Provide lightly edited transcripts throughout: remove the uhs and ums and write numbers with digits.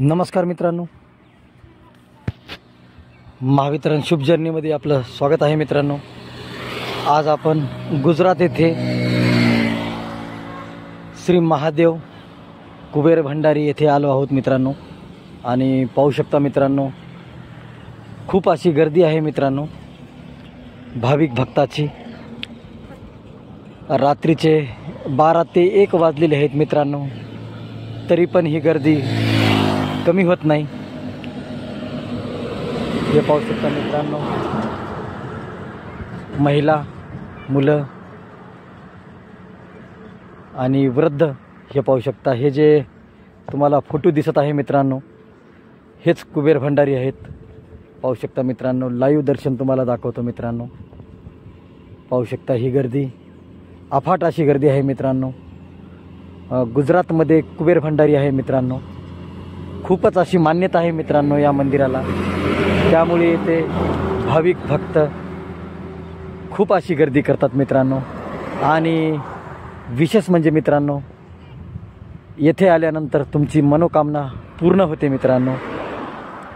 नमस्कार मित्रांनो, महावितरण शुभ जर्नीमध्ये आपलं स्वागत आहे मित्रांनो। आज आपण गुजरात येथे श्री महादेव कुबेर भंडारी येथे आलो आहोत मित्रांनो। आणि पाहू शकता मित्रांनो, खूप अशी गर्दी आहे मित्रांनो भाविक भक्ताची। रात्रीचे 12 ते 1 वाजलेले आहेत मित्रांनो, तरी पण ही गर्दी कमी होत नाही। हे पाहू शकता मित्रांनो, महिला, मुलं आणि वृद्ध हे पाहू शकता। हे जे तुम्हाला फोटो दिसत आहे मित्रांनो, हेच कुबेर भंडारी आहेत। पाहू शकता मित्रांनो, लाईव्ह दर्शन तुम्हाला दाखवतो मित्रांनो। पाहू शकता ही गर्दी, अफाट अशी गर्दी आहे मित्रांनो। गुजरातमध्ये कुबेर भंडारी आहे मित्रांनो। खूपच अशी मान्यता आहे मित्रांनो या मंदिराला, त्यामुळे येथे भाविक भक्त खूप अशी गर्दी करतात मित्रांनो। आणि विशेष म्हणजे मित्रांनो, येथे आल्यानंतर तुमची मनोकामना पूर्ण होते मित्रांनो।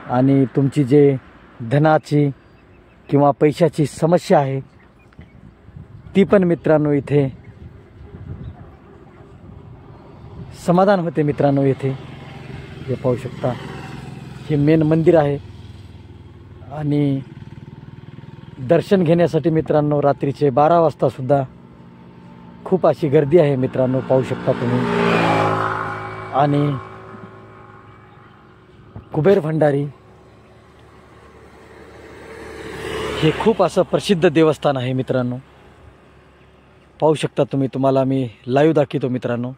आणि तुमची जे धनाची किंवा पैशाची समस्या आहे ती पण मित्रांनो इथे समाधान होते मित्रांनो। येथे हे पाहू शकता, हे मेन मंदिर आहे। आणि दर्शन घेण्यासाठी मित्रांनो रात्रीचे 12 वाजता सुद्धा खूप अशी गर्दी आहे मित्रांनो, पाहू शकता तुम्ही। आणि कुबेर भंडारी हे खूप असं प्रसिद्ध देवस्थान आहे मित्रांनो। पाहू शकता तुम्ही, तुम्हाला मी लाईव्ह दाखवतो मित्रांनो।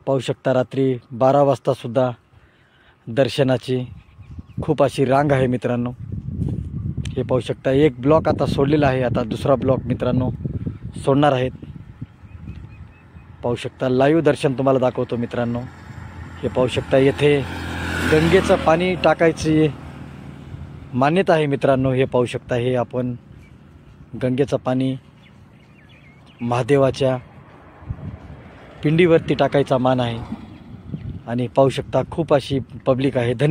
पाहू शकता रात्री 12 वाजता सुद्धा दर्शनाची खूप अशी रांग आहे मित्रांनो। हे पाहू शकता, एक ब्लॉक आता सोडलेला आहे, आता दुसरा ब्लॉक मित्रांनो सोडणार आहेत। पाहू शकता, लाईव्ह दर्शन तुम्हाला दाखवतो मित्रांनो। हे पाहू शकता, येथे गंगेचं पाणी टाकायची मान्यता आहे मित्रांनो। हे पाहू शकता, हे आपण गंगेचं पाणी महादेवाच्या पिंडीवरती टाकायचा मान आहे। आणि पाहू शकता खूप अशी पब्लिक आहे। धन्यवाद।